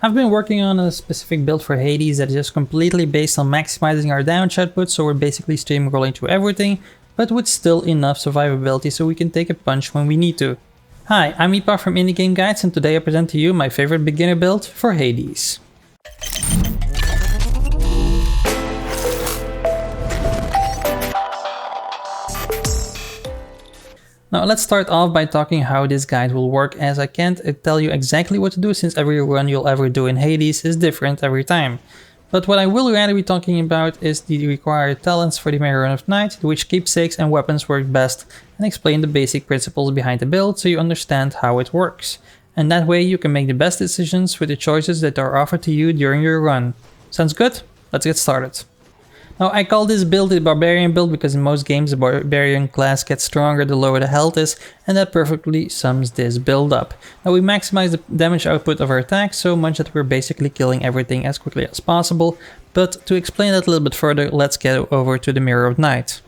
I've been working on a specific build for Hades that is just completely based on maximizing our damage output, so we're basically streamrolling through everything, but with still enough survivability so we can take a punch when we need to. Hi, I'm Epokk from Indie Game Guides, and today I present to you my favorite beginner build for Hades. Now let's start off by talking how this guide will work, as I can't tell you exactly what to do since every run you'll ever do in Hades is different every time. But what I will rather be talking about is the required talents for the Mirror Run of Night, which keepsakes and weapons work best, and explain the basic principles behind the build so you understand how it works. And that way you can make the best decisions with the choices that are offered to you during your run. Sounds good? Let's get started. Now I call this build the Barbarian build because in most games the Barbarian class gets stronger the lower the health is, and that perfectly sums this build up. Now we maximize the damage output of our attacks so much that we're basically killing everything as quickly as possible, but to explain that a little bit further, let's get over to the Mirror of Night.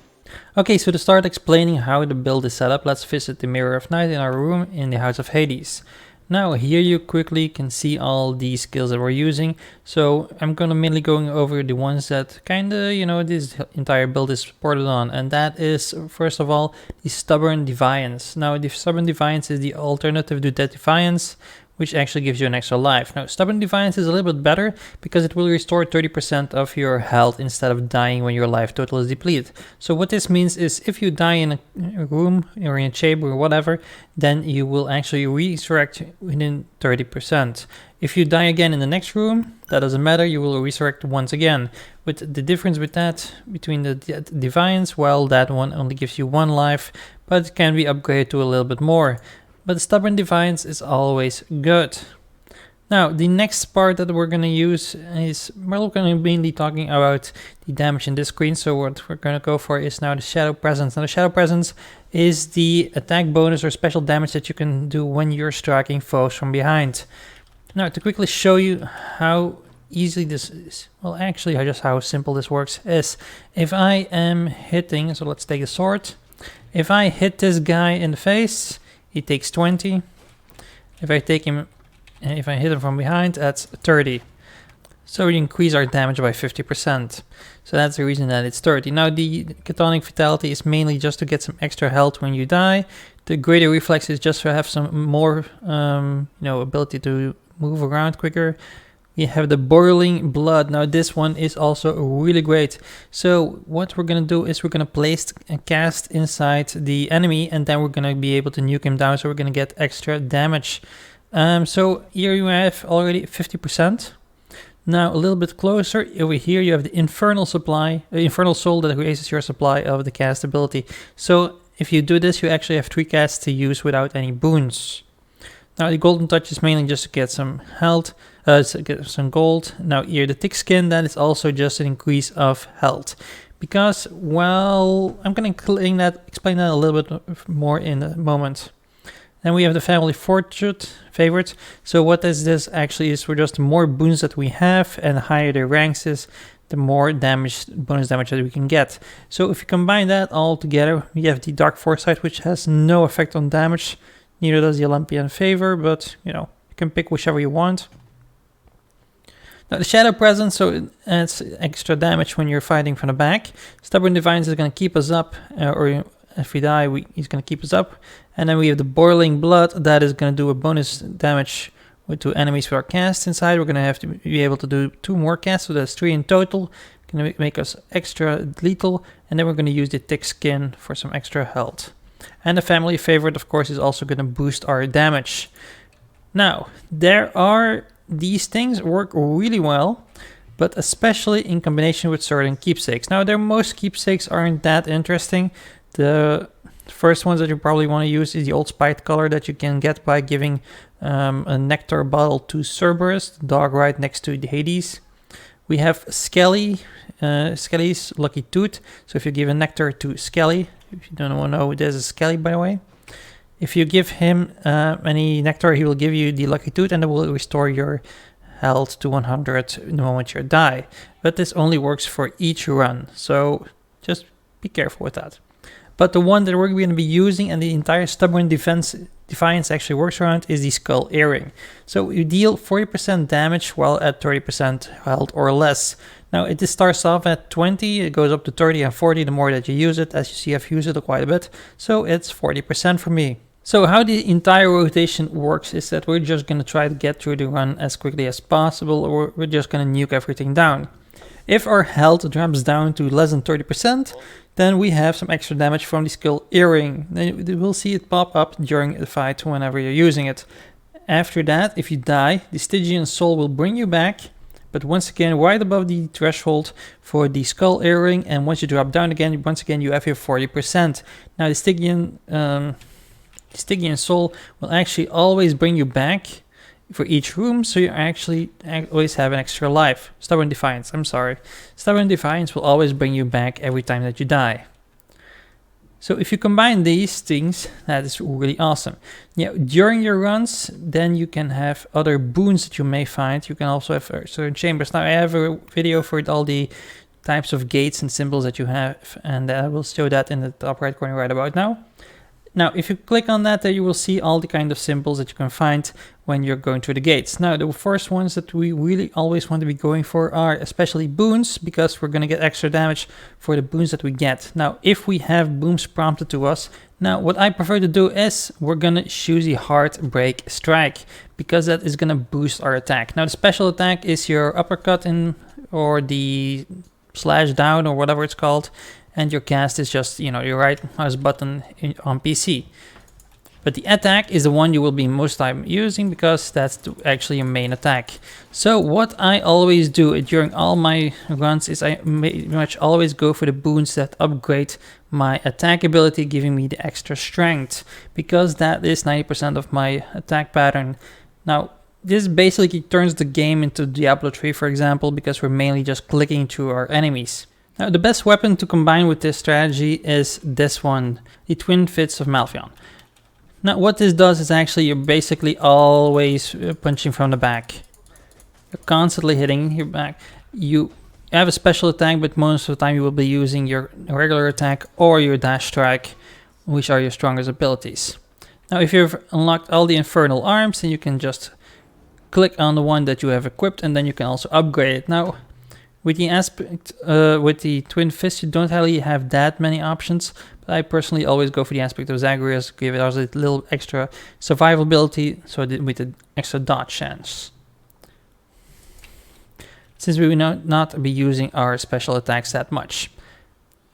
Okay, so to start explaining how the build is set up, let's visit the Mirror of Night in our room in the House of Hades. Now here you quickly can see all the skills that we're using, so I'm gonna mainly going over the ones that kinda, this entire build is supported on, and that is, first of all, the Stubborn Defiance. Now the Stubborn Defiance is the alternative to Dead Defiance, which actually gives you an extra life. Now Stubborn Defiance is a little bit better because it will restore 30% of your health instead of dying when your life total is depleted. So what this means is if you die in a room or in a chamber or whatever, then you will actually resurrect within 30%. If you die again in the next room, that doesn't matter, you will resurrect once again. With the difference with that, between the Defiance, well, that one only gives you 1 life, but it can be upgraded to a little bit more. But Stubborn Defiance is always good. Now, the next part that we're going to use is, we're going to be mainly talking about the damage in this screen. So what we're going to go for is now the Shadow Presence. Now the Shadow Presence is the attack bonus or special damage that you can do when you're striking foes from behind. Now to quickly show you how easy this is, well actually just how simple this works is, if I am hitting, so let's take a sword, if I hit this guy in the face, he takes 20. If I hit him from behind, that's 30. So we increase our damage by 50%. So that's the reason that it's 30. Now the Chthonic Fatality is mainly just to get some extra health when you die. The Greater Reflex is just to have some more, ability to move around quicker. We have the Boiling Blood. Now this one is also really great. So what we're going to do is we're going to place a cast inside the enemy, and then we're going to be able to nuke him down, so we're going to get extra damage. So here you have already 50%. Now a little bit closer, over here you have the Infernal Soul that raises your supply of the cast ability. So if you do this, you actually have 3 casts to use without any boons. Now the Golden Touch is mainly just to get some health, get some gold. Now here the Thick Skin, that is also just an increase of health. Because, well, I'm going to explain that a little bit more in a moment. Then we have the Family Favorite. So what this actually is, we're just the more boons that we have and the higher the ranks is, the more bonus damage that we can get. So if you combine that all together, we have the Dark Foresight, which has no effect on damage. Neither does the Olympian Favor, but you can pick whichever you want. Now the Shadow Presence, so it adds extra damage when you're fighting from the back. Stubborn Defiance is going to keep us up, or if we die, he's going to keep us up. And then we have the Boiling Blood, that is going to do a bonus damage to enemies with our casts inside. We're going to have to be able to do 2 more casts, so that's 3 in total. Going to make us extra lethal, and then we're going to use the Thick Skin for some extra health. And the Family Favorite, of course, is also going to boost our damage. Now, these things work really well, but especially in combination with certain keepsakes. Now, most keepsakes aren't that interesting. The first ones that you probably want to use is the Old Spite color that you can get by giving a nectar bottle to Cerberus, the dog right next to the Hades. We have Skelly's Lucky Tooth. So if you give a nectar to Skelly, if you don't know, there's a Skelly, by the way. If you give him any nectar, he will give you the Lucky Tooth, and it will restore your health to 100 the moment you die. But this only works for each run, so just be careful with that. But the one that we're going to be using and the entire Stubborn Defiance actually works around is the Skull Earring. So you deal 40% damage while at 30% health or less. Now it starts off at 20, it goes up to 30 and 40 the more that you use it. As you see, I've used it quite a bit, so it's 40% for me. So how the entire rotation works is that we're just going to try to get through the run as quickly as possible, or we're just going to nuke everything down. If our health drops down to less than 30%, then we have some extra damage from the Skull Earring. Then you will see it pop up during the fight whenever you're using it. After that, if you die, the Stygian Soul will bring you back, but once again right above the threshold for the Skull Earring, and once you drop down again, once again you have your 40%. Now the Stygian Soul will actually always bring you back for each room, so you actually always have an extra life. Stubborn Defiance will always bring you back every time that you die. So if you combine these things, that is really awesome. Yeah, during your runs, then you can have other boons that you may find. You can also have certain chambers. Now I have a video for all the types of gates and symbols that you have, and I will show that in the top right corner right about now. Now, if you click on that, there you will see all the kind of symbols that you can find when you're going through the gates. Now, the first ones that we really always want to be going for are especially boons, because we're going to get extra damage for the boons that we get. Now, if we have boons prompted to us, now what I prefer to do is we're going to choose the Heartbreak Strike, because that is going to boost our attack. Now, the special attack is your uppercut or the slash down or whatever it's called. And your cast is just, you know, your right mouse button on PC. But the attack is the one you will be most time using, because that's actually your main attack. So what I always do during all my runs is I pretty much always go for the boons that upgrade my attack ability, giving me the extra strength, because that is 90% of my attack pattern. Now, this basically turns the game into Diablo 3, for example, because we're mainly just clicking to our enemies. Now, the best weapon to combine with this strategy is this one, the Twin Fists of Malfion. Now, what this does is actually you're basically always punching from the back. You're constantly hitting your back. You have a special attack, but most of the time you will be using your regular attack or your dash strike, which are your strongest abilities. Now, if you've unlocked all the Infernal Arms, then you can just click on the one that you have equipped, and then you can also upgrade it. Now, with the Twin Fist, you don't really have that many options, but I personally always go for the aspect of Zagreus, give it also a little extra survivability, so with the extra dodge chance. Since we will not be using our special attacks that much.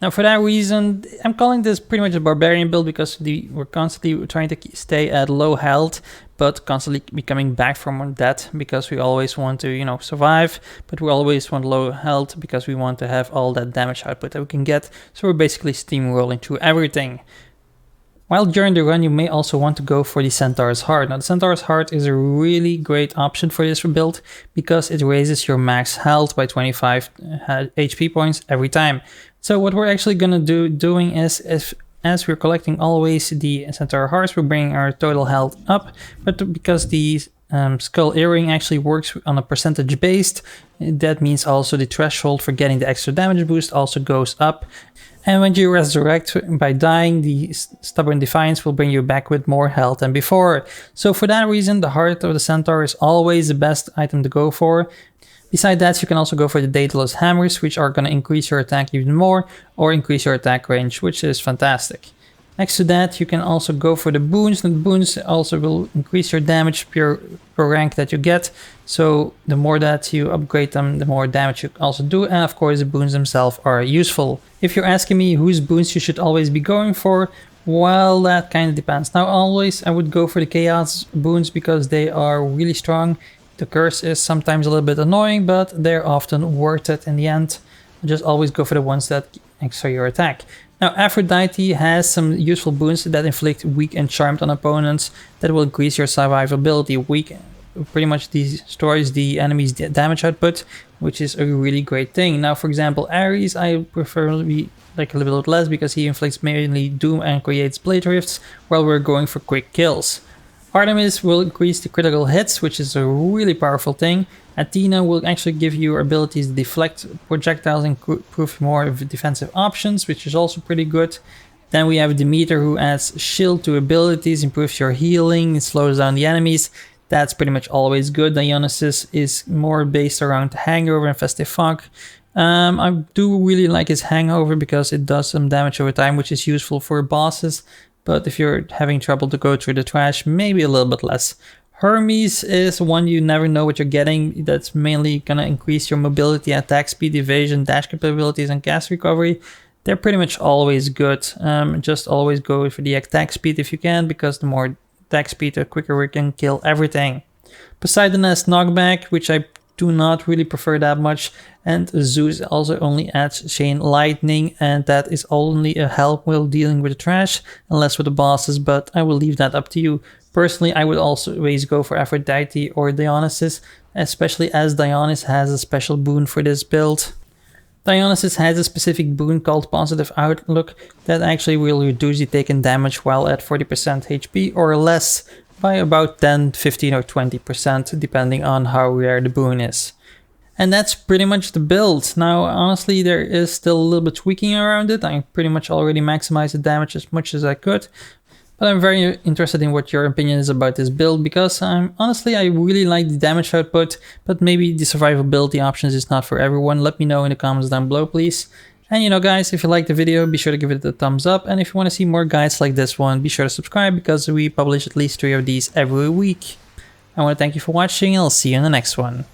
Now, for that reason, I'm calling this pretty much a barbarian build, because we're constantly trying to stay at low health, but constantly be coming back from that, because we always want to, you know, survive, but we always want low health because we want to have all that damage output that we can get. So we're basically steamrolling through everything. While during the run, you may also want to go for the Centaur's Heart. Now, the Centaur's Heart is a really great option for this build, because it raises your max health by 25 HP points every time. So what we're actually going to doing is, as we're collecting always the Centaur Hearts, we're bringing our total health up. But because the Skull Earring actually works on a percentage based, that means also the threshold for getting the extra damage boost also goes up. And when you resurrect by dying, the Stubborn Defiance will bring you back with more health than before. So for that reason, the Heart of the Centaur is always the best item to go for. Besides that, you can also go for the Daedalus Hammers, which are going to increase your attack even more, or increase your attack range, which is fantastic. Next to that, you can also go for the boons, and the boons also will increase your damage per rank that you get. So the more that you upgrade them, the more damage you also do, and of course the boons themselves are useful. If you're asking me whose boons you should always be going for, well, that kind of depends. Now, always I would go for the Chaos boons, because they are really strong. The curse is sometimes a little bit annoying, but they're often worth it in the end. Just always go for the ones that extra your attack. Now, Aphrodite has some useful boons that inflict weak and charmed on opponents that will increase your survivability. Weak pretty much destroys the enemy's damage output, which is a really great thing. Now, for example, Ares, I prefer to be like a little bit less, because he inflicts mainly doom and creates blade rifts, while we're going for quick kills. Artemis will increase the critical hits, which is a really powerful thing. Athena will actually give you abilities to deflect projectiles and improve more of defensive options, which is also pretty good. Then we have Demeter, who adds shield to abilities, improves your healing, slows down the enemies. That's pretty much always good. Dionysus is more based around Hangover and Festive Fog. I do really like his Hangover because it does some damage over time, which is useful for bosses. But if you're having trouble to go through the trash, maybe a little bit less. Hermes is one you never know what you're getting. That's mainly gonna increase your mobility, attack speed, evasion, dash capabilities, and cast recovery. They're pretty much always good. Just always go for the attack speed if you can, because the more attack speed, the quicker we can kill everything. Poseidon has knockback, which I do not really prefer that much, and Zeus also only adds chain lightning, and that is only a help while dealing with the trash, unless with the bosses, but I will leave that up to you. Personally, I would always go for Aphrodite or Dionysus, especially as Dionysus has a special boon for this build. Dionysus has a specific boon called Positive Outlook that actually will reduce the taken damage while at 40% HP or less by about 10, 15 or 20% depending on how rare the boon is. And that's pretty much the build. Now honestly there is still a little bit tweaking around it. I pretty much already maximized the damage as much as I could. But I'm very interested in what your opinion is about this build, because honestly I really like the damage output, but maybe the survivability options is not for everyone. Let me know in the comments down below, please. And you know guys, if you liked the video, be sure to give it a thumbs up, and if you want to see more guides like this one, be sure to subscribe, because we publish at least 3 of these every week. I want to thank you for watching, and I'll see you in the next one.